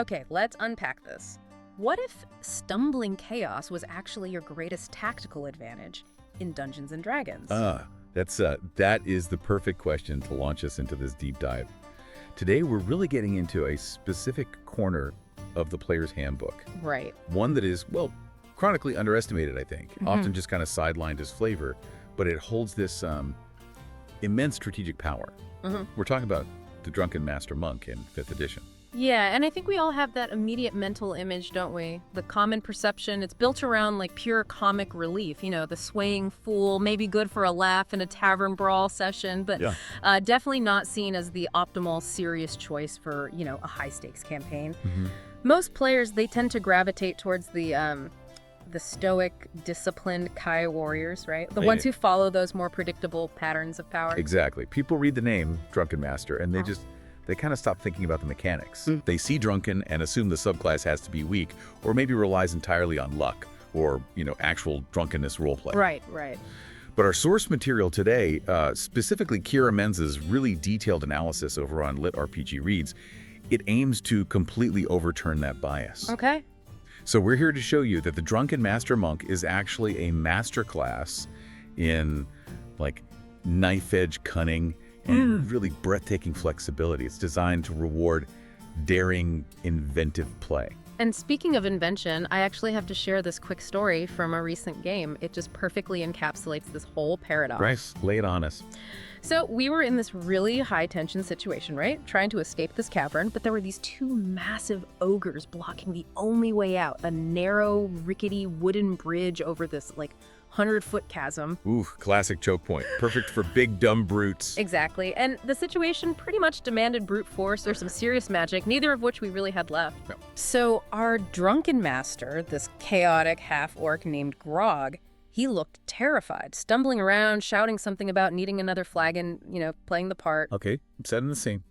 Okay, let's unpack this. What if stumbling chaos was actually your greatest tactical advantage in Dungeons & Dragons? That is the perfect question to launch us into this deep dive. Today, we're really getting into a specific corner of the player's handbook. Right. One that is, well, chronically underestimated, I think. Often just kind of sidelined as flavor, but it holds this immense strategic power. We're talking about the Drunken Master Monk in 5th edition. Yeah, and I think we all have that immediate mental image, don't we? The common perception, it's built around like pure comic relief, the swaying fool, maybe good for a laugh in a tavern brawl session, but definitely not seen as the optimal serious choice for, a high-stakes campaign. Most players, they tend to gravitate towards the stoic, disciplined Kai warriors, right? The ones who follow those more predictable patterns of power. Exactly. People read the name Drunken Master, and they kind of stop thinking about the mechanics. They see drunken and assume the subclass has to be weak, or maybe relies entirely on luck, or, actual drunkenness roleplay. Right. But our source material today, specifically Kiera Mensah's really detailed analysis over on LitRPG Reads, it aims to completely overturn that bias. Okay. So we're here to show you that the Drunken Master Monk is actually a masterclass in, knife-edge cunning and really breathtaking flexibility. It's designed to reward daring, inventive play. And speaking of invention, I actually have to share this quick story from a recent game. It just perfectly encapsulates this whole paradox. Bryce, lay it on us. So we were in this really high-tension situation, right? Trying to escape this cavern, but there were these two massive ogres blocking the only way out. A narrow, rickety wooden bridge over this, 100-foot chasm. Ooh, classic choke point. Perfect for big, dumb brutes. Exactly. And the situation pretty much demanded brute force or some serious magic, neither of which we really had left. No. So our drunken master, this chaotic half-orc named Grog, he looked terrified, stumbling around, shouting something about needing another flagon, playing the part. Okay, I'm setting the scene.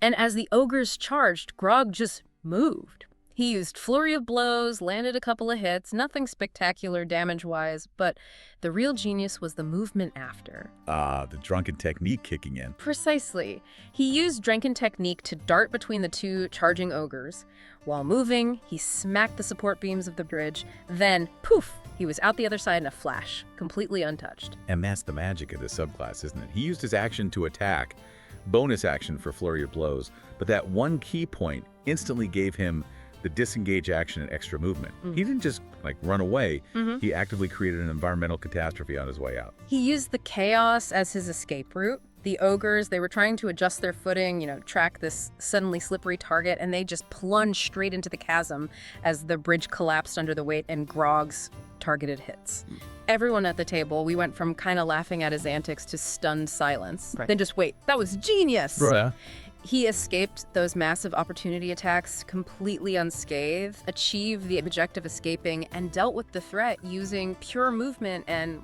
And as the ogres charged, Grog just moved. He used flurry of blows, landed a couple of hits, nothing spectacular damage-wise, but the real genius was the movement after. The drunken technique kicking in. Precisely. He used drunken technique to dart between the two charging ogres. While moving, he smacked the support beams of the bridge, then, poof, he was out the other side in a flash, completely untouched. And that's the magic of this subclass, isn't it? He used his action to attack, bonus action for flurry of blows, but that one key point instantly gave him the disengage action and extra movement. He didn't just run away. He actively created an environmental catastrophe on his way out. He used the chaos as his escape route. The ogres, they were trying to adjust their footing, track this suddenly slippery target, and they just plunged straight into the chasm as the bridge collapsed under the weight and Grog's targeted hits. Everyone at the table, we went from kind of laughing at his antics to stunned silence. Right. Then just wait, that was genius! Yeah. He escaped those massive opportunity attacks completely unscathed, achieved the objective escaping, and dealt with the threat using pure movement and,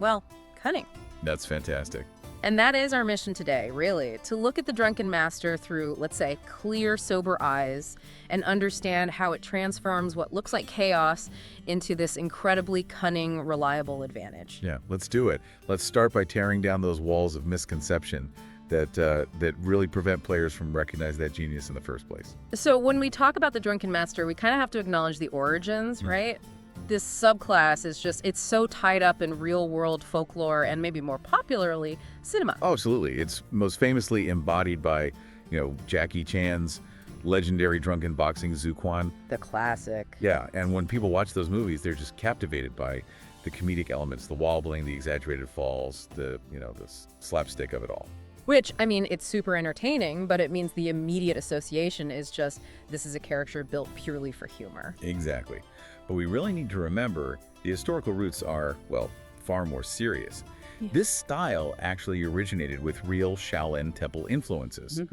cunning. That's fantastic. And that is our mission today, really, to look at the Drunken Master through, let's say, clear, sober eyes and understand how it transforms what looks like chaos into this incredibly cunning, reliable advantage. Yeah, let's do it. Let's start by tearing down those walls of misconception that really prevent players from recognizing that genius in the first place. So when we talk about the Drunken Master, we kind of have to acknowledge the origins, right? This subclass is it's so tied up in real-world folklore and maybe more popularly, cinema. Oh, absolutely. It's most famously embodied by, Jackie Chan's legendary drunken boxing Zuquan. The classic. Yeah, and when people watch those movies, they're just captivated by the comedic elements, the wobbling, the exaggerated falls, the slapstick of it all. Which, it's super entertaining, but it means the immediate association is just, this is a character built purely for humor. Exactly. But we really need to remember the historical roots are, far more serious. Yeah. This style actually originated with real Shaolin temple influences.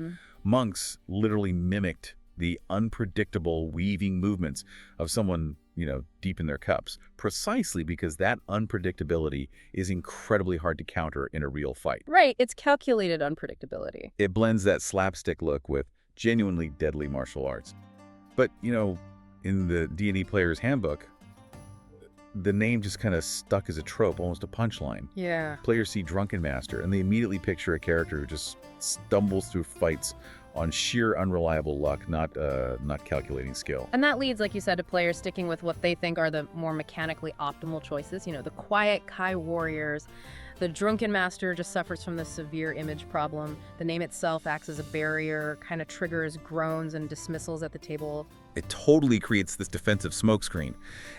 Monks literally mimicked the unpredictable weaving movements of someone, deep in their cups, precisely because that unpredictability is incredibly hard to counter in a real fight. Right, it's calculated unpredictability. It blends that slapstick look with genuinely deadly martial arts. But, in the D&D Player's Handbook, the name just kind of stuck as a trope, almost a punchline. Yeah. Players see Drunken Master, and they immediately picture a character who just stumbles through fights on sheer unreliable luck, not calculating skill. And that leads, like you said, to players sticking with what they think are the more mechanically optimal choices. You know, the quiet Kai warriors. The Drunken Master just suffers from the severe image problem. The name itself acts as a barrier, kind of triggers groans and dismissals at the table. It totally creates this defensive smokescreen,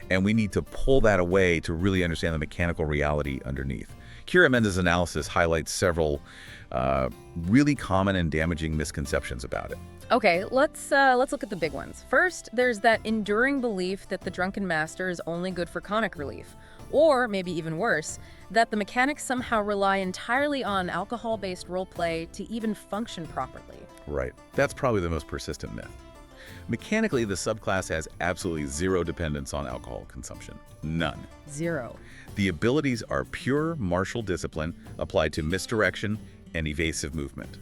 and we need to pull that away to really understand the mechanical reality underneath. Kiera Mensah's analysis highlights several really common and damaging misconceptions about it. Okay, let's look at the big ones. First, there's that enduring belief that the Drunken Master is only good for comic relief. Or, maybe even worse, that the mechanics somehow rely entirely on alcohol-based roleplay to even function properly. Right. That's probably the most persistent myth. Mechanically, the subclass has absolutely zero dependence on alcohol consumption. None. Zero. The abilities are pure martial discipline applied to misdirection and evasive movement.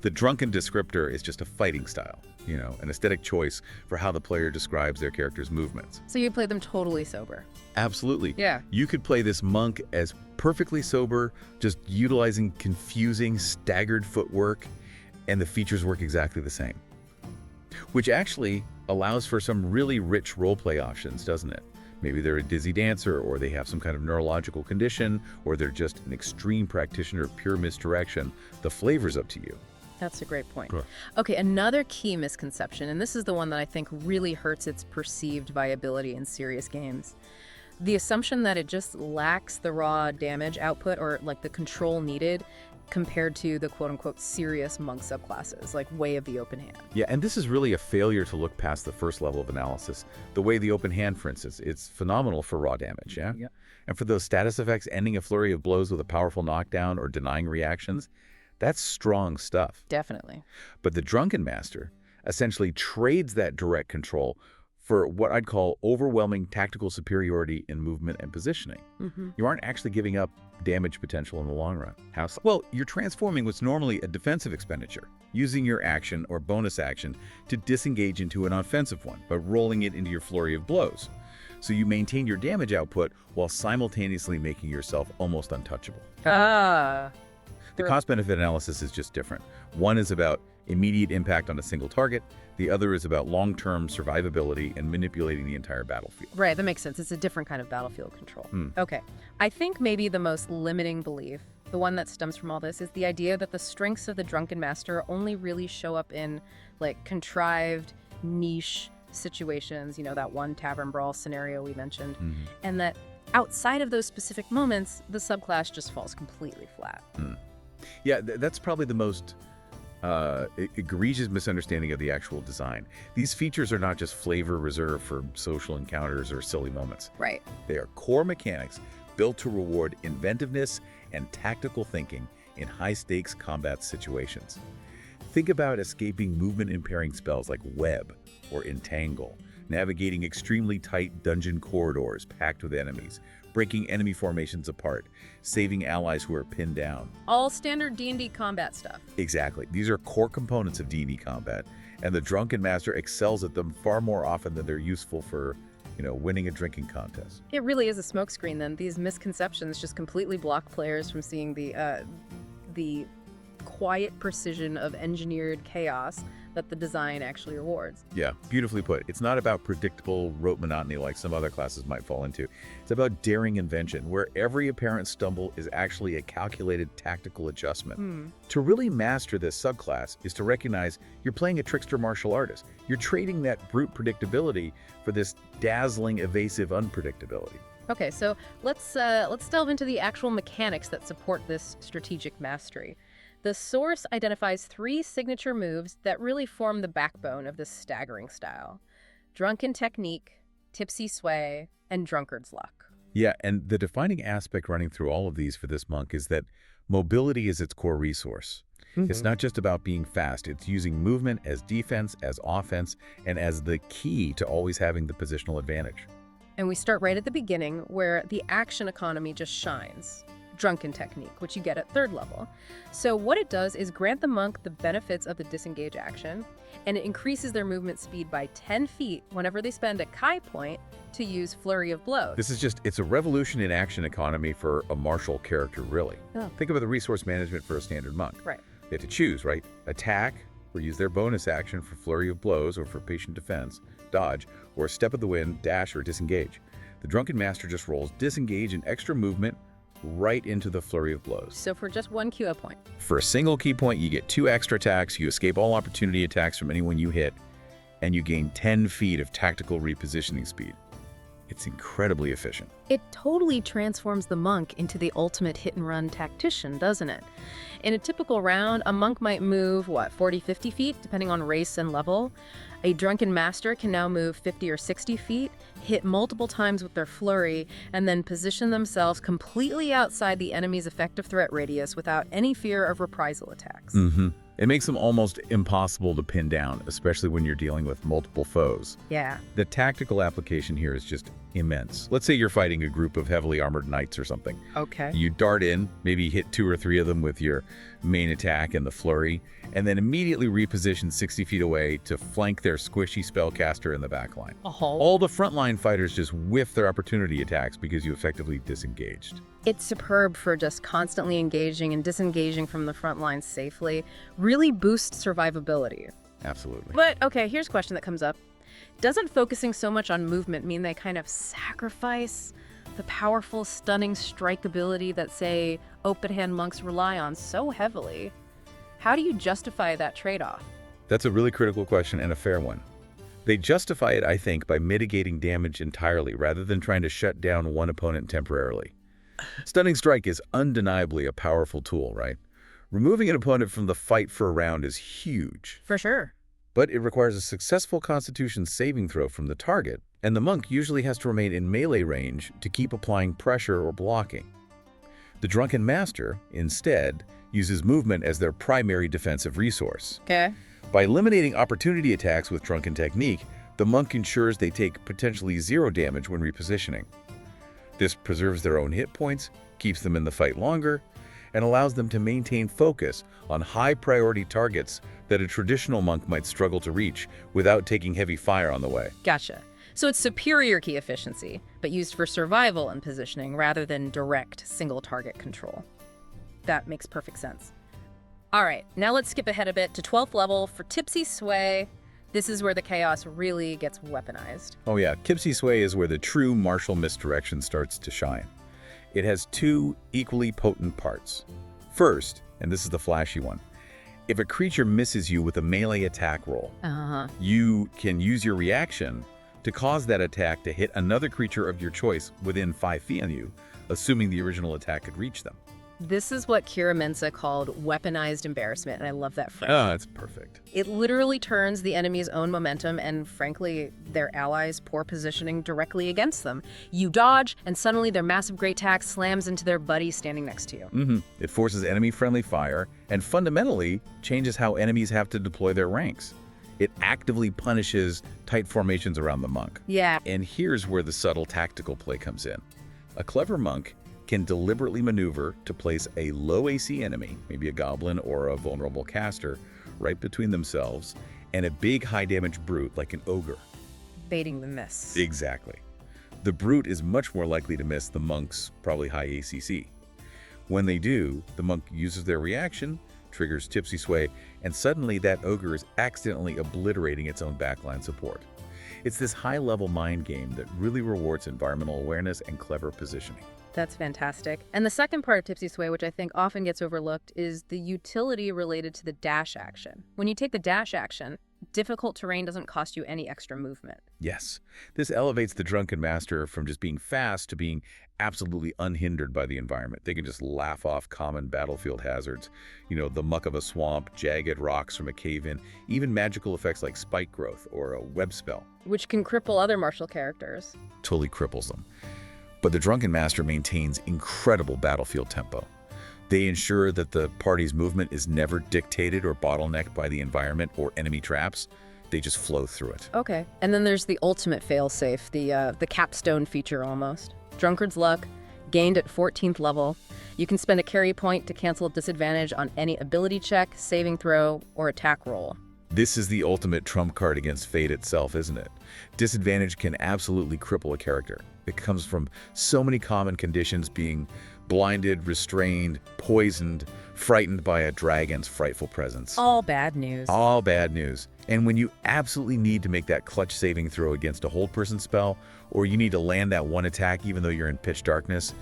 The drunken descriptor is just a fighting style, you know, an aesthetic choice for how the player describes their character's movements. So you play them totally sober? Absolutely. Yeah. You could play this monk as perfectly sober, just utilizing confusing, staggered footwork, and the features work exactly the same. Which actually allows for some really rich roleplay options, doesn't it? Maybe they're a dizzy dancer, or they have some kind of neurological condition, or they're just an extreme practitioner of pure misdirection. The flavor's up to you. That's a great point. Sure. Okay, another key misconception, and this is the one that I think really hurts its perceived viability in serious games. The assumption that it just lacks the raw damage output or like the control needed compared to the quote-unquote serious monk subclasses, like Way of the Open Hand. Yeah, and this is really a failure to look past the first level of analysis. The Way of the Open Hand, for instance, it's phenomenal for raw damage, yeah? Yeah. And for those status effects, ending a flurry of blows with a powerful knockdown or denying reactions, that's strong stuff. Definitely. But the Drunken Master essentially trades that direct control for what I'd call overwhelming tactical superiority in movement and positioning. You aren't actually giving up damage potential in the long run. How so? Well, you're transforming what's normally a defensive expenditure, using your action or bonus action to disengage into an offensive one by rolling it into your flurry of blows. So you maintain your damage output while simultaneously making yourself almost untouchable. The cost-benefit analysis is just different. One is about immediate impact on a single target. The other is about long-term survivability and manipulating the entire battlefield. Right, that makes sense. It's a different kind of battlefield control. Okay. I think maybe the most limiting belief, the one that stems from all this, is the idea that the strengths of the Drunken Master only really show up in, like, contrived, niche situations, you know, that one tavern brawl scenario we mentioned, and that outside of those specific moments, the subclass just falls completely flat. Yeah, that's probably the most egregious misunderstanding of the actual design. These features are not just flavor reserved for social encounters or silly moments. Right. They are core mechanics built to reward inventiveness and tactical thinking in high-stakes combat situations. Think about escaping movement-impairing spells like Web or Entangle, navigating extremely tight dungeon corridors packed with enemies, breaking enemy formations apart, saving allies who are pinned down. All standard D&D combat stuff. Exactly. These are core components of D&D combat, and the Drunken Master excels at them far more often than they're useful for, you know, winning a drinking contest. It really is a smokescreen then. These misconceptions just completely block players from seeing the quiet precision of engineered chaos that the design actually rewards. Yeah, beautifully put. It's not about predictable rote monotony like some other classes might fall into. It's about daring invention, where every apparent stumble is actually a calculated tactical adjustment. To really master this subclass is to recognize you're playing a trickster martial artist. You're trading that brute predictability for this dazzling, evasive unpredictability. Okay, so let's delve into the actual mechanics that support this strategic mastery. The source identifies 3 signature moves that really form the backbone of this staggering style: Drunken Technique, Tipsy Sway, and Drunkard's Luck. Yeah, and the defining aspect running through all of these for this monk is that mobility is its core resource. It's not just about being fast. It's using movement as defense, as offense, and as the key to always having the positional advantage. And we start right at the beginning, where the action economy just shines. Drunken Technique, which you get at 3rd level. So what it does is grant the monk the benefits of the disengage action, and it increases their movement speed by 10 feet whenever they spend a Kai point to use Flurry of Blows. It's a revolution in action economy for a martial character, really. Oh. Think about the resource management for a standard monk. Right. They have to choose, right? Attack, or use their bonus action for flurry of blows or for patient defense, dodge, or step of the wind, dash, or disengage. The Drunken Master just rolls disengage and extra movement right into the flurry of blows. So for just 1 QO point. For a single key point, you get 2 extra attacks, you escape all opportunity attacks from anyone you hit, and you gain 10 feet of tactical repositioning speed. It's incredibly efficient. It totally transforms the monk into the ultimate hit-and-run tactician, doesn't it? In a typical round, a monk might move, 40, 50 feet, depending on race and level. A Drunken Master can now move 50 or 60 feet, hit multiple times with their flurry, and then position themselves completely outside the enemy's effective threat radius without any fear of reprisal attacks. It makes them almost impossible to pin down, especially when you're dealing with multiple foes. Yeah. The tactical application here is just immense. Let's say you're fighting a group of heavily armored knights or something. Okay. You dart in, maybe hit 2 or 3 of them with your main attack and the flurry, and then immediately reposition 60 feet away to flank their squishy spellcaster in the back line. All the frontline fighters just whiff their opportunity attacks because you effectively disengaged. It's superb for just constantly engaging and disengaging from the front lines safely. Really boosts survivability. Absolutely. But, okay, here's a question that comes up. Doesn't focusing so much on movement mean they kind of sacrifice the powerful, stunning strike ability that, say, open-hand monks rely on so heavily? How do you justify that trade-off? That's a really critical question and a fair one. They justify it, I think, by mitigating damage entirely rather than trying to shut down one opponent temporarily. Stunning Strike is undeniably a powerful tool, right? Removing an opponent from the fight for a round is huge. For sure. But it requires a successful Constitution saving throw from the target, and the monk usually has to remain in melee range to keep applying pressure or blocking. The Drunken Master, instead, uses movement as their primary defensive resource. Okay. By eliminating opportunity attacks with Drunken Technique, the monk ensures they take potentially 0 damage when repositioning. This preserves their own hit points, keeps them in the fight longer, and allows them to maintain focus on high-priority targets that a traditional monk might struggle to reach without taking heavy fire on the way. Gotcha. So it's superior key efficiency, but used for survival and positioning rather than direct single-target control. That makes perfect sense. All right, now let's skip ahead a bit to 12th level for Tipsy Sway. This is where the chaos really gets weaponized. Oh yeah, Tipsy Sway is where the true martial misdirection starts to shine. It has 2 equally potent parts. First, and this is the flashy one, if a creature misses you with a melee attack roll, you can use your reaction to cause that attack to hit another creature of your choice within 5 feet of you, assuming the original attack could reach them. This is what Kiera Mensah called weaponized embarrassment, and I love that phrase. Oh, that's perfect. It literally turns the enemy's own momentum and, frankly, their allies' poor positioning directly against them. You dodge, and suddenly their massive great attack slams into their buddy standing next to you. It forces enemy-friendly fire and fundamentally changes how enemies have to deploy their ranks. It actively punishes tight formations around the monk. Yeah. And here's where the subtle tactical play comes in. A clever monk can deliberately maneuver to place a low AC enemy, maybe a goblin or a vulnerable caster, right between themselves and a big high-damage brute like an ogre. Baiting the miss. Exactly. The brute is much more likely to miss the monk's probably high ACC. When they do, the monk uses their reaction, triggers Tipsy Sway, and suddenly that ogre is accidentally obliterating its own backline support. It's this high-level mind game that really rewards environmental awareness and clever positioning. That's fantastic. And the second part of Tipsy Sway, which I think often gets overlooked, is the utility related to the dash action. When you take the dash action, difficult terrain doesn't cost you any extra movement. Yes. This elevates the Drunken Master from just being fast to being absolutely unhindered by the environment. They can just laugh off common battlefield hazards. You know, the muck of a swamp, jagged rocks from a cave-in, even magical effects like spike growth or a web spell. Which can cripple other martial characters. Totally cripples them. But the Drunken Master maintains incredible battlefield tempo. They ensure that the party's movement is never dictated or bottlenecked by the environment or enemy traps. They just flow through it. Okay. And then there's the ultimate failsafe, the capstone feature almost. Drunkard's Luck, gained at 14th level. You can spend a carry point to cancel a disadvantage on any ability check, saving throw, or attack roll. This is the ultimate trump card against fate itself, isn't it? Disadvantage can absolutely cripple a character. It comes from so many common conditions being blinded, restrained, poisoned, frightened by a dragon's frightful presence. All bad news. All bad news. And when you absolutely need to make that clutch saving throw against a hold person spell, or you need to land that one attack even though you're in pitch darkness,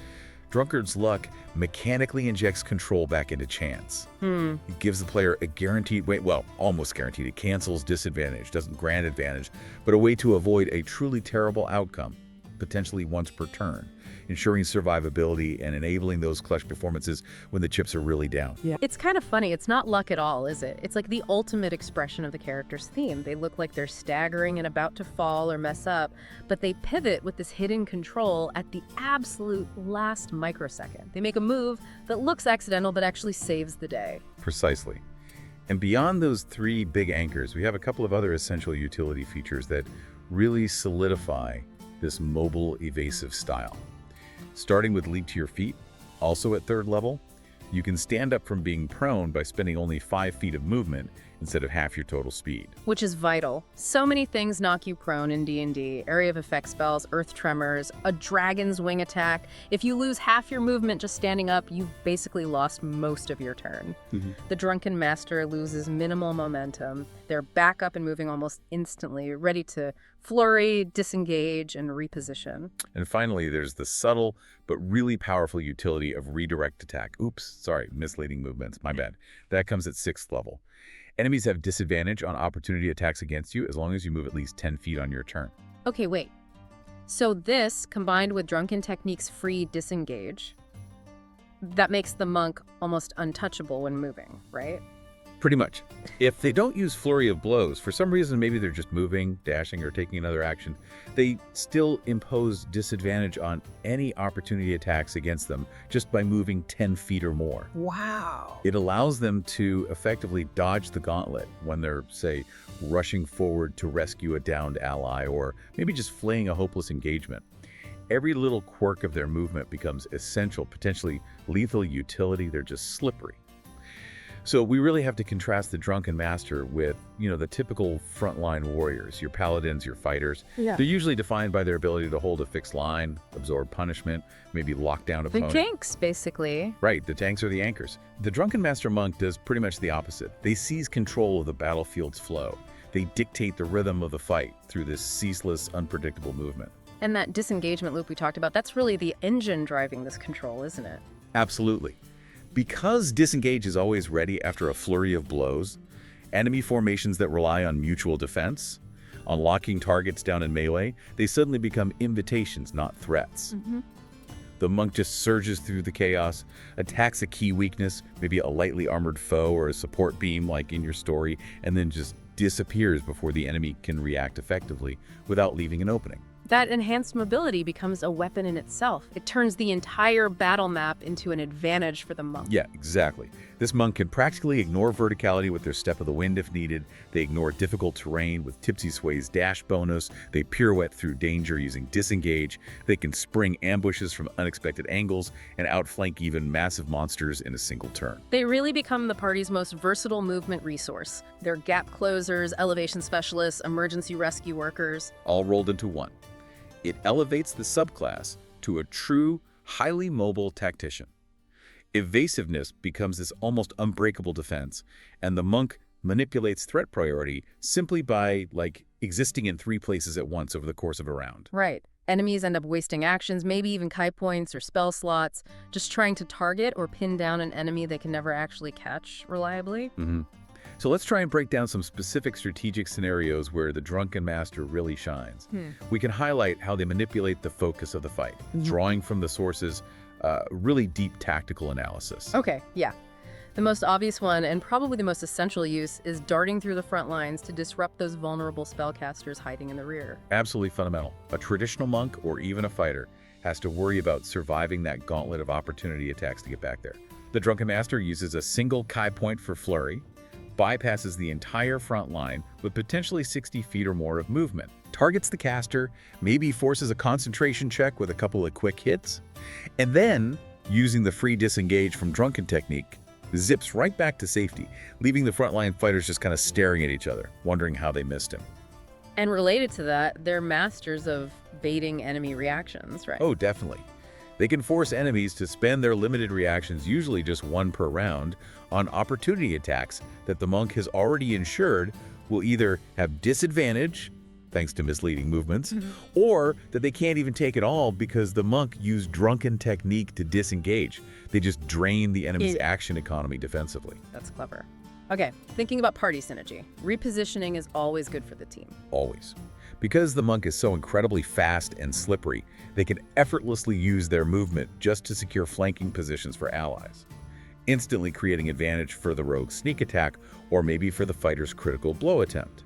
Drunkard's Luck mechanically injects control back into chance. It gives the player a guaranteed way, well, almost guaranteed. It cancels disadvantage, doesn't grant advantage, but a way to avoid a truly terrible outcome, potentially once per turn, ensuring survivability and enabling those clutch performances when the chips are really down. Yeah. It's kind of funny. It's not luck at all, is it? It's like the ultimate expression of the character's theme. They look like they're staggering and about to fall or mess up, but they pivot with this hidden control at the absolute last microsecond. They make a move that looks accidental but actually saves the day. Precisely. And beyond those three big anchors, we have a couple of other essential utility features that really solidify this mobile, evasive style. Starting with leap to your feet, also at 3rd level, you can stand up from being prone by spending only 5 feet of movement instead of half your total speed. Which is vital. So many things knock you prone in D&D. Area of effect spells, earth tremors, a dragon's wing attack. If you lose half your movement just standing up, you've basically lost most of your turn. The Drunken Master loses minimal momentum. They're back up and moving almost instantly, ready to flurry, disengage, and reposition. And finally, there's the subtle but really powerful utility of redirect attack. Oops, sorry, misleading movements, my bad. That comes at 6th level. Enemies have disadvantage on opportunity attacks against you as long as you move at least 10 feet on your turn. Okay, wait. So this, combined with Drunken Technique's free disengage, that makes the monk almost untouchable when moving, right? Pretty much. If they don't use Flurry of Blows, for some reason, maybe they're just moving, dashing, or taking another action, they still impose disadvantage on any opportunity attacks against them just by moving 10 feet or more. Wow. It allows them to effectively dodge the gauntlet when they're, say, rushing forward to rescue a downed ally, or maybe just fleeing a hopeless engagement. Every little quirk of their movement becomes essential, potentially lethal utility. They're just slippery. So we really have to contrast the Drunken Master with, the typical frontline warriors, your paladins, your fighters. Yeah. They're usually defined by their ability to hold a fixed line, absorb punishment, maybe lock down The opponent. tanks, basically. Right, the tanks are the anchors. The Drunken Master Monk does pretty much the opposite. They seize control of the battlefield's flow. They dictate the rhythm of the fight through this ceaseless, unpredictable movement. And that disengagement loop we talked about, that's really the engine driving this control, isn't it? Absolutely. Because disengage is always ready after a flurry of blows, enemy formations that rely on mutual defense, on locking targets down in melee, they suddenly become invitations, not threats. The monk just surges through the chaos, attacks a key weakness, maybe a lightly armored foe or a support beam like in your story, and then just disappears before the enemy can react effectively without leaving an opening. That enhanced mobility becomes a weapon in itself. It turns the entire battle map into an advantage for the monk. Yeah, exactly. This monk can practically ignore verticality with their Step of the Wind if needed. They ignore difficult terrain with Tipsy Sway's dash bonus. They pirouette through danger using disengage. They can spring ambushes from unexpected angles and outflank even massive monsters in a single turn. They really become the party's most versatile movement resource. They're gap closers, elevation specialists, emergency rescue workers. All rolled into one. It elevates the subclass to a true, highly mobile tactician. Evasiveness becomes this almost unbreakable defense, and the monk manipulates threat priority simply by, existing in 3 places at once over the course of a round. Right. Enemies end up wasting actions, maybe even Kai points or spell slots, just trying to target or pin down an enemy they can never actually catch reliably. So let's try and break down some specific strategic scenarios where the Drunken Master really shines. We can highlight how they manipulate the focus of the fight, drawing from the source's really deep tactical analysis. Okay, yeah. The most obvious one, and probably the most essential use, is darting through the front lines to disrupt those vulnerable spellcasters hiding in the rear. Absolutely fundamental. A traditional monk, or even a fighter, has to worry about surviving that gauntlet of opportunity attacks to get back there. The Drunken Master uses a single Kai point for flurry, bypasses the entire front line with potentially 60 feet or more of movement, targets the caster, maybe forces a concentration check with a couple of quick hits, and then, using the free disengage from Drunken Technique, zips right back to safety, leaving the frontline fighters just kind of staring at each other, wondering how they missed him. And related to that, they're masters of baiting enemy reactions, right? Oh, definitely. They can force enemies to spend their limited reactions, usually just one per round, on opportunity attacks that the monk has already ensured will either have disadvantage, thanks to misleading movements, or that they can't even take it all because the monk used drunken technique to disengage. They just drain the enemy's action economy defensively. That's clever. Okay, thinking about party synergy. Repositioning is always good for the team. Always. Because the monk is so incredibly fast and slippery, they can effortlessly use their movement just to secure flanking positions for allies, instantly creating advantage for the rogue's sneak attack or maybe for the fighter's critical blow attempt.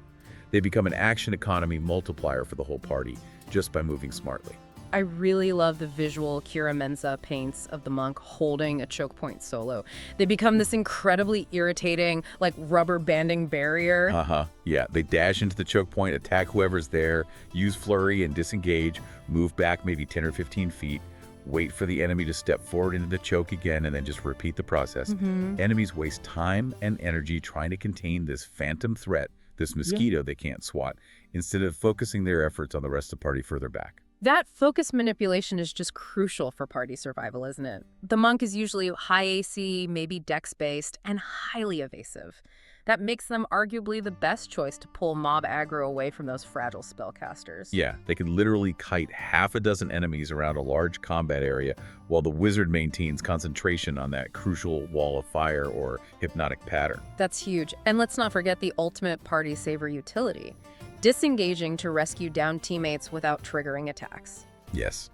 They become an action economy multiplier for the whole party just by moving smartly. I really love the visual Kiera Mensah paints of the monk holding a choke point solo. They become this incredibly irritating, like rubber banding barrier. Yeah, they dash into the choke point, attack whoever's there, use flurry and disengage, move back maybe 10 or 15 feet, wait for the enemy to step forward into the choke again, and then just repeat the process. Enemies waste time and energy trying to contain this phantom threat, this mosquito they can't swat, instead of focusing their efforts on the rest of the party further back. That focus manipulation is just crucial for party survival, isn't it? The monk is usually high AC, maybe dex-based, and highly evasive. That makes them arguably the best choice to pull mob aggro away from those fragile spellcasters. Yeah, they can literally kite half a dozen enemies around a large combat area while the wizard maintains concentration on that crucial wall of fire or hypnotic pattern. That's huge. And let's not forget the ultimate party saver utility. Disengaging to rescue downed teammates without triggering attacks. Yes.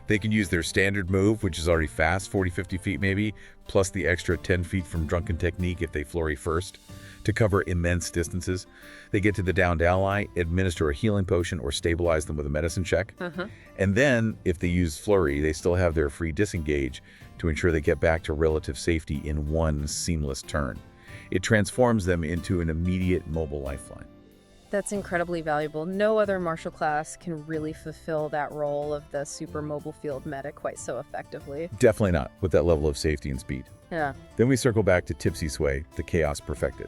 They can use their standard move, which is already fast, 40-50 feet maybe, plus the extra 10 feet from drunken technique if they flurry first, to cover immense distances. They get to the downed ally, administer a healing potion, or stabilize them with a medicine check. And then, if they use flurry, they still have their free disengage to ensure they get back to relative safety in one seamless turn. It transforms them into an immediate mobile lifeline. That's incredibly valuable. No other martial class can really fulfill that role of the super mobile field meta quite so effectively. Definitely not with that level of safety and speed. Yeah. Then we circle back to Tipsy Sway, the chaos perfected,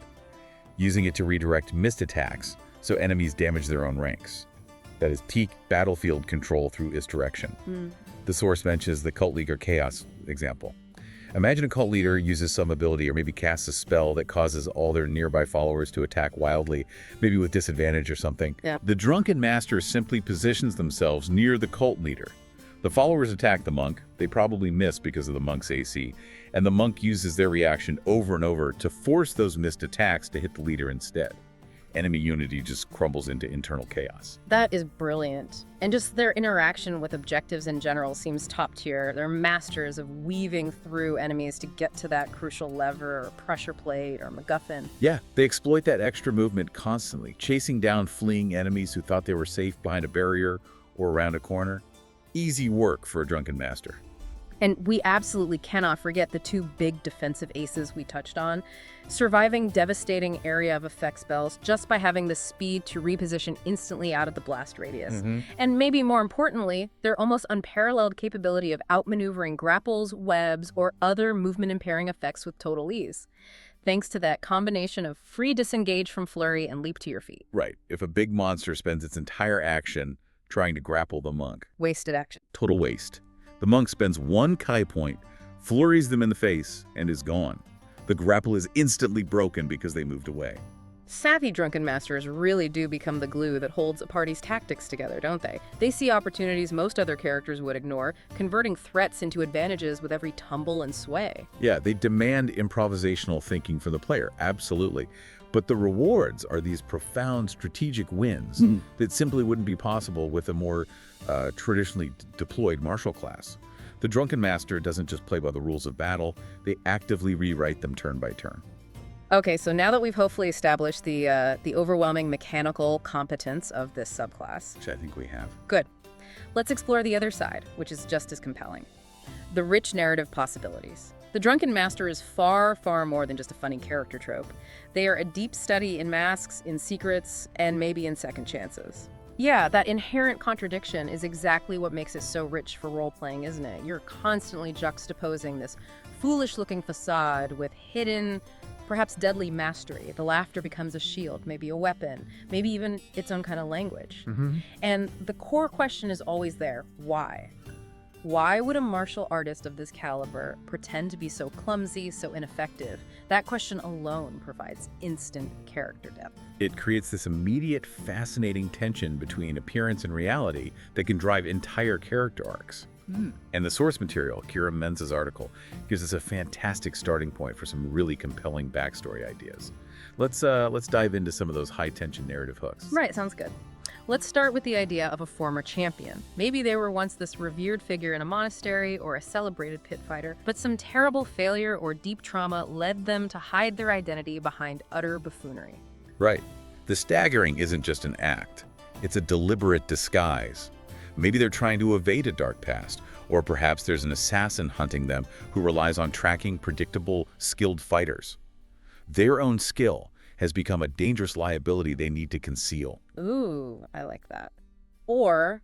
using it to redirect missed attacks so enemies damage their own ranks. That is peak battlefield control through its direction. The source mentions the cult leader chaos example. Imagine a cult leader uses some ability or maybe casts a spell that causes all their nearby followers to attack wildly, maybe with disadvantage or something. Yeah. The Drunken Master simply positions themselves near the cult leader. The followers attack the monk, they probably miss because of the monk's AC, and the monk uses their reaction over and over to force those missed attacks to hit the leader instead. Enemy unity just crumbles into internal chaos. That is brilliant. And just their interaction with objectives in general seems top tier. They're masters of weaving through enemies to get to that crucial lever or pressure plate or MacGuffin. Yeah, they exploit that extra movement constantly, chasing down fleeing enemies who thought they were safe behind a barrier or around a corner. Easy work for a Drunken Master. And we absolutely cannot forget the two big defensive aces we touched on. Surviving devastating area of effect spells just by having the speed to reposition instantly out of the blast radius. And maybe more importantly, their almost unparalleled capability of outmaneuvering grapples, webs, or other movement-impairing effects with total ease, thanks to that combination of free disengage from flurry and leap to your feet. Right. If a big monster spends its entire action trying to grapple the monk. Wasted action. Total waste. The monk spends one Kai point, flurries them in the face, and is gone. The grapple is instantly broken because they moved away. Savvy Drunken Masters really do become the glue that holds a party's tactics together, don't they? They see opportunities most other characters would ignore, converting threats into advantages with every tumble and sway. Yeah, they demand improvisational thinking from the player, absolutely. But the rewards are these profound strategic wins that simply wouldn't be possible with a more traditionally deployed martial class. The Drunken Master doesn't just play by the rules of battle, they actively rewrite them turn by turn. Okay, so now that we've hopefully established the overwhelming mechanical competence of this subclass. Which I think we have. Good. Let's explore the other side, which is just as compelling. The rich narrative possibilities. The Drunken Master is far, far more than just a funny character trope. They are a deep study in masks, in secrets, and maybe in second chances. Yeah, that inherent contradiction is exactly what makes it so rich for role-playing, isn't it? You're constantly juxtaposing this foolish-looking facade with hidden, perhaps deadly mastery. The laughter becomes a shield, maybe a weapon, maybe even its own kind of language. And the core question is always there: why? Why would a martial artist of this caliber pretend to be so clumsy, so ineffective? That question alone provides instant character depth. It creates this immediate, fascinating tension between appearance and reality that can drive entire character arcs. And the source material, Kiera Mensah's article, gives us a fantastic starting point for some really compelling backstory ideas. Let's dive into some of those high-tension narrative hooks. Right, sounds good. Let's start with the idea of a former champion. Maybe they were once this revered figure in a monastery or a celebrated pit fighter, but some terrible failure or deep trauma led them to hide their identity behind utter buffoonery. Right. The staggering isn't just an act. It's a deliberate disguise. Maybe they're trying to evade a dark past, or perhaps there's an assassin hunting them who relies on tracking predictable, skilled fighters. Their own skill has become a dangerous liability they need to conceal. Ooh, I like that. Or,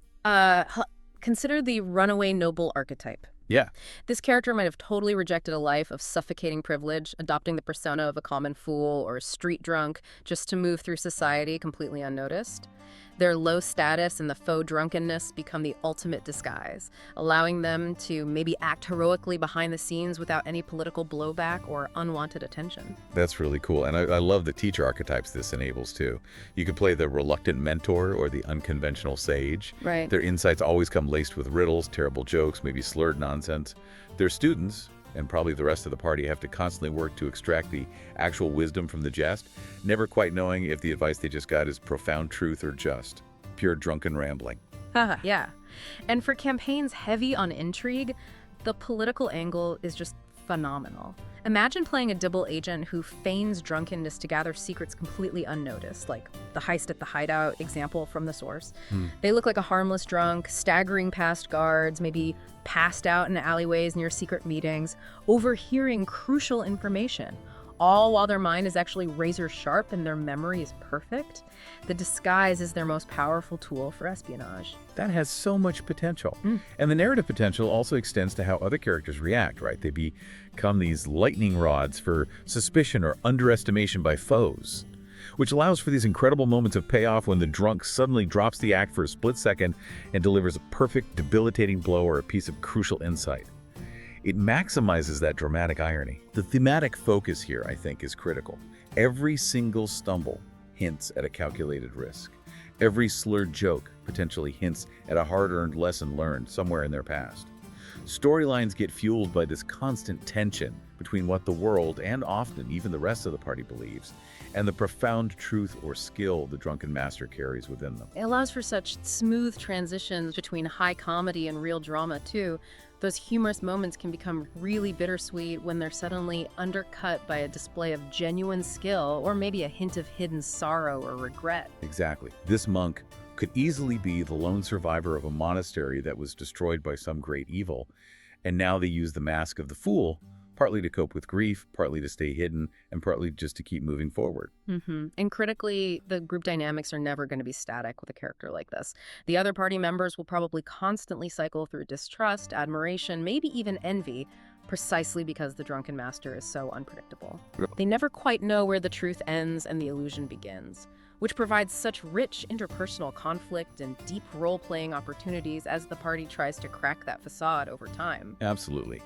consider the runaway noble archetype. Yeah. This character might have totally rejected a life of suffocating privilege, adopting the persona of a common fool or a street drunk just to move through society completely unnoticed. Their low status and the faux drunkenness become the ultimate disguise, allowing them to maybe act heroically behind the scenes without any political blowback or unwanted attention. That's really cool. And I love the teacher archetypes this enables, too. You could play the reluctant mentor or the unconventional sage. Right. Their insights always come laced with riddles, terrible jokes, maybe slurred nonsense. Their students, and probably the rest of the party, have to constantly work to extract the actual wisdom from the jest, never quite knowing if the advice they just got is profound truth or just pure drunken rambling. Yeah. And for campaigns heavy on intrigue, the political angle is just phenomenal. Imagine playing a double agent who feigns drunkenness to gather secrets completely unnoticed, like the heist at the hideout example from the source. They look like a harmless drunk, staggering past guards, maybe passed out in alleyways near secret meetings, overhearing crucial information, all while their mind is actually razor sharp and their memory is perfect. The disguise is their most powerful tool for espionage. That has so much potential. And the narrative potential also extends to how other characters react, right? They become these lightning rods for suspicion or underestimation by foes, which allows for these incredible moments of payoff when the drunk suddenly drops the act for a split second and delivers a perfect, debilitating blow or a piece of crucial insight. It maximizes that dramatic irony. The thematic focus here, I think, is critical. Every single stumble hints at a calculated risk. Every slurred joke potentially hints at a hard-earned lesson learned somewhere in their past. Storylines get fueled by this constant tension between what the world, and often even the rest of the party, believes, and the profound truth or skill the Drunken Master carries within them. It allows for such smooth transitions between high comedy and real drama, too. Those humorous moments can become really bittersweet when they're suddenly undercut by a display of genuine skill or maybe a hint of hidden sorrow or regret. Exactly. This monk could easily be the lone survivor of a monastery that was destroyed by some great evil, and now they use the mask of the fool, partly to cope with grief, partly to stay hidden, and partly just to keep moving forward. And critically, the group dynamics are never going to be static with a character like this. The other party members will probably constantly cycle through distrust, admiration, maybe even envy, precisely because the Drunken Master is so unpredictable. They never quite know where the truth ends and the illusion begins, which provides such rich interpersonal conflict and deep role-playing opportunities as the party tries to crack that facade over time. Absolutely.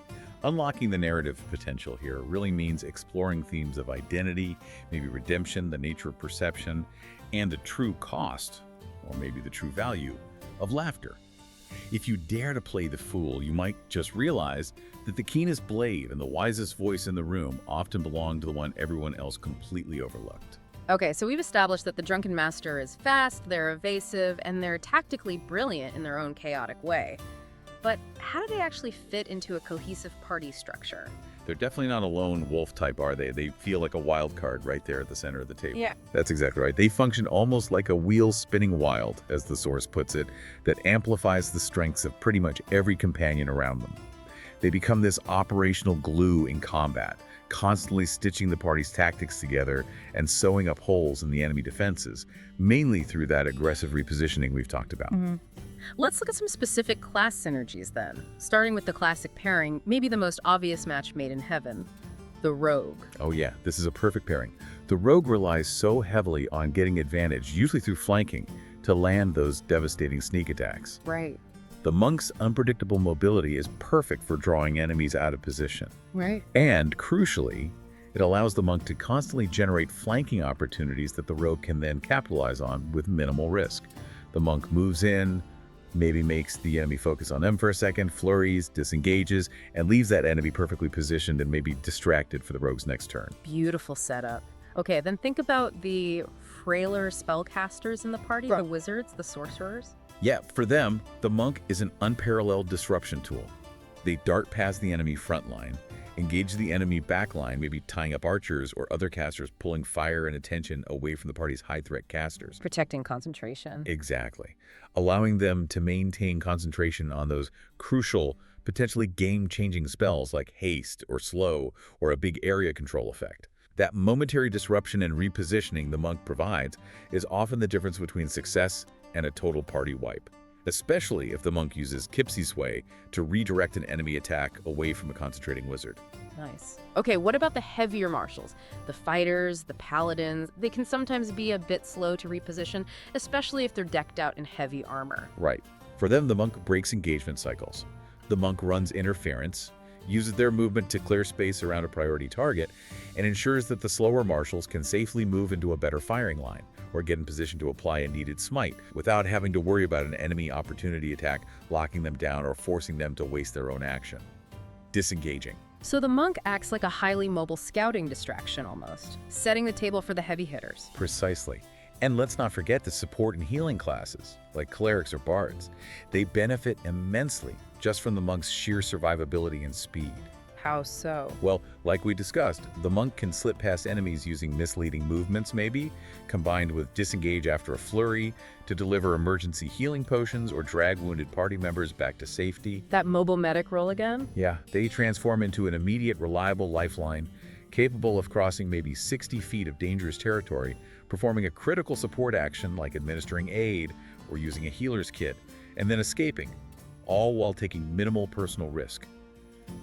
Unlocking the narrative potential here really means exploring themes of identity, maybe redemption, the nature of perception, and the true cost, or maybe the true value, of laughter. If you dare to play the fool, you might just realize that the keenest blade and the wisest voice in the room often belong to the one everyone else completely overlooked. Okay, so we've established that the Drunken Master is fast, they're evasive, and they're tactically brilliant in their own chaotic way. But how do they actually fit into a cohesive party structure? They're definitely not a lone wolf type, are they? They feel like a wild card right there at the center of the table. Yeah. That's exactly right. They function almost like a wheel spinning wild, as the source puts it, that amplifies the strengths of pretty much every companion around them. They become this operational glue in combat, constantly stitching the party's tactics together and sewing up holes in the enemy defenses, mainly through that aggressive repositioning we've talked about. Let's look at some specific class synergies then. Starting with the classic pairing, maybe the most obvious match made in heaven, the rogue. Oh yeah, this is a perfect pairing. The rogue relies so heavily on getting advantage, usually through flanking, to land those devastating sneak attacks. Right. The monk's unpredictable mobility is perfect for drawing enemies out of position. Right. And, crucially, it allows the monk to constantly generate flanking opportunities that the rogue can then capitalize on with minimal risk. The monk moves in, maybe makes the enemy focus on them for a second, flurries, disengages, and leaves that enemy perfectly positioned and maybe distracted for the rogue's next turn. Beautiful setup. Okay, then think about the frailer spellcasters in the party, the wizards, the sorcerers. Yeah, for them, the monk is an unparalleled disruption tool. They dart past the enemy front line, engage the enemy backline, maybe tying up archers or other casters, pulling fire and attention away from the party's high-threat casters. Protecting concentration. Exactly. Allowing them to maintain concentration on those crucial, potentially game-changing spells like haste or slow or a big area control effect. That momentary disruption and repositioning the monk provides is often the difference between success and a total party wipe, especially if the monk uses Tipsy sway to redirect an enemy attack away from a concentrating wizard. Nice. Okay, what about the heavier martials? The fighters, the paladins, they can sometimes be a bit slow to reposition, especially if they're decked out in heavy armor. Right. For them, the monk breaks engagement cycles. The monk runs interference, uses their movement to clear space around a priority target, and ensures that the slower marshals can safely move into a better firing line or get in position to apply a needed smite without having to worry about an enemy opportunity attack locking them down or forcing them to waste their own action. Disengaging. So the monk acts like a highly mobile scouting distraction almost, setting the table for the heavy hitters. Precisely. And let's not forget the support and healing classes, like clerics or bards. They benefit immensely just from the monk's sheer survivability and speed. How so? Well, like we discussed, the monk can slip past enemies using misleading movements maybe, combined with disengage after a flurry, to deliver emergency healing potions or drag wounded party members back to safety. That mobile medic role again? Yeah, they transform into an immediate, reliable lifeline, capable of crossing maybe 60 feet of dangerous territory, performing a critical support action like administering aid or using a healer's kit, and then escaping, all while taking minimal personal risk.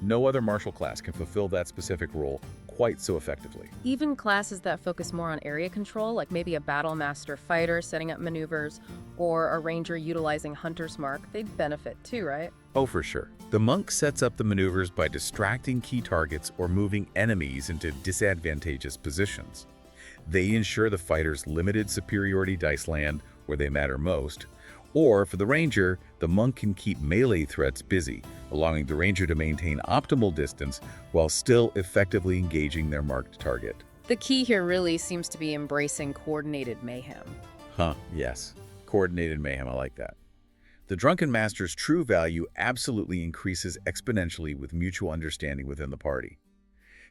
No other martial class can fulfill that specific role quite so effectively. Even classes that focus more on area control, like maybe a battle master fighter setting up maneuvers, or a ranger utilizing hunter's mark, they'd benefit too, right? Oh, for sure. The monk sets up the maneuvers by distracting key targets or moving enemies into disadvantageous positions. They ensure the fighter's limited superiority dice land where they matter most. Or, for the ranger, the monk can keep melee threats busy, allowing the ranger to maintain optimal distance while still effectively engaging their marked target. The key here really seems to be embracing coordinated mayhem. Yes. Coordinated mayhem, I like that. The Drunken Master's true value absolutely increases exponentially with mutual understanding within the party.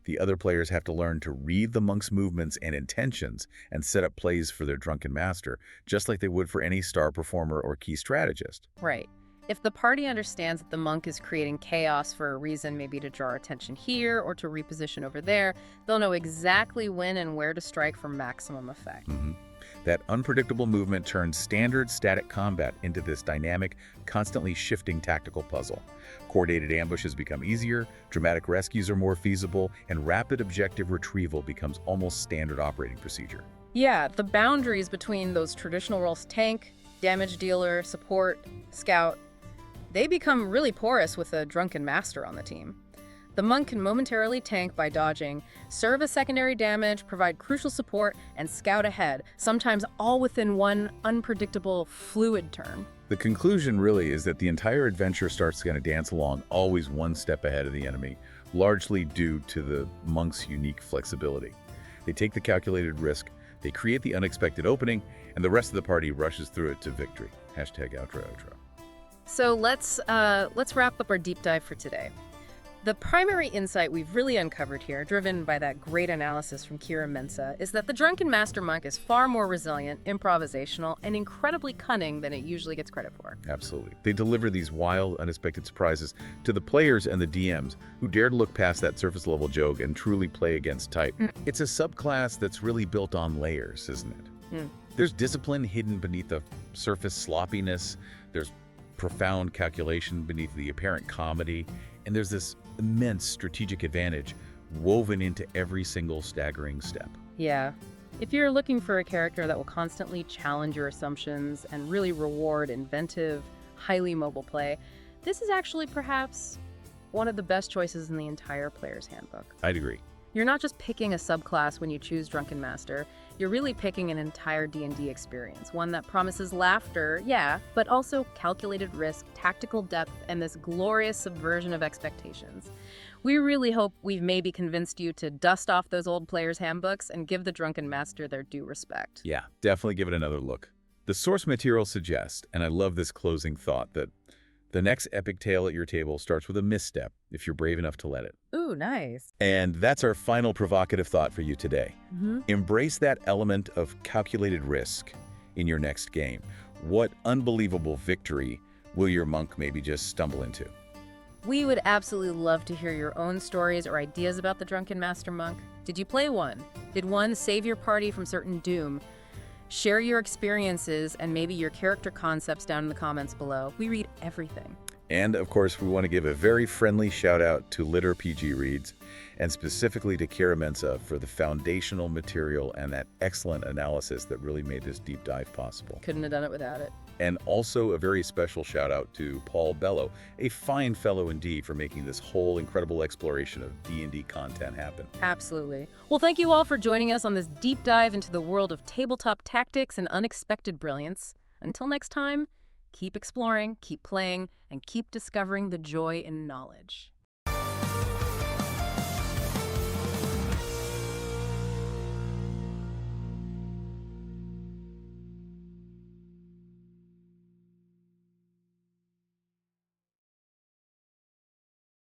The other players have to learn to read the monk's movements and intentions and set up plays for their Drunken Master, just like they would for any star performer or key strategist. Right. If the party understands that the monk is creating chaos for a reason, maybe to draw attention here or to reposition over there, they'll know exactly when and where to strike for maximum effect. That unpredictable movement turns standard static combat into this dynamic, constantly shifting tactical puzzle. Coordinated ambushes become easier, dramatic rescues are more feasible, and rapid objective retrieval becomes almost standard operating procedure. Yeah, the boundaries between those traditional roles, tank, damage dealer, support, scout, they become really porous with a Drunken Master on the team. The monk can momentarily tank by dodging, serve as secondary damage, provide crucial support, and scout ahead, sometimes all within one unpredictable, fluid turn. The conclusion really is that the entire adventure starts to kind of dance along, always one step ahead of the enemy, largely due to the monk's unique flexibility. They take the calculated risk, they create the unexpected opening, and the rest of the party rushes through it to victory. #outro. So let's wrap up our deep dive for today. The primary insight we've really uncovered here, driven by that great analysis from Kiera Mensah, is that the Drunken Master Monk is far more resilient, improvisational, and incredibly cunning than it usually gets credit for. Absolutely. They deliver these wild, unexpected surprises to the players and the DMs who dare to look past that surface-level joke and truly play against type. It's a subclass that's really built on layers, isn't it? There's discipline hidden beneath the surface sloppiness, there's profound calculation beneath the apparent comedy, and there's this immense strategic advantage woven into every single staggering step. Yeah. If you're looking for a character that will constantly challenge your assumptions and really reward inventive, highly mobile play, this is actually perhaps one of the best choices in the entire player's handbook. I'd agree. You're not just picking a subclass when you choose Drunken Master, you're really picking an entire D&D experience, one that promises laughter, yeah, but also calculated risk, tactical depth, and this glorious subversion of expectations. We really hope we've maybe convinced you to dust off those old players' handbooks and give the Drunken Master their due respect. Yeah, definitely give it another look. The source material suggests, and I love this closing thought, that the next epic tale at your table starts with a misstep, if you're brave enough to let it. Ooh, nice. And that's our final provocative thought for you today. Embrace that element of calculated risk in your next game. What unbelievable victory will your monk maybe just stumble into? We would absolutely love to hear your own stories or ideas about the Drunken Master Monk. Did you play one? Did one save your party from certain doom? Share your experiences and maybe your character concepts down in the comments below. We read everything. And, of course, we want to give a very friendly shout-out to LitRPG Reads, and specifically to Kiera Mensah for the foundational material and that excellent analysis that really made this deep dive possible. Couldn't have done it without it. And also a very special shout-out to Paul Bello, a fine fellow indeed, for making this whole incredible exploration of D&D content happen. Absolutely. Well, thank you all for joining us on this deep dive into the world of tabletop tactics and unexpected brilliance. Until next time, keep exploring, keep playing, and keep discovering the joy in knowledge.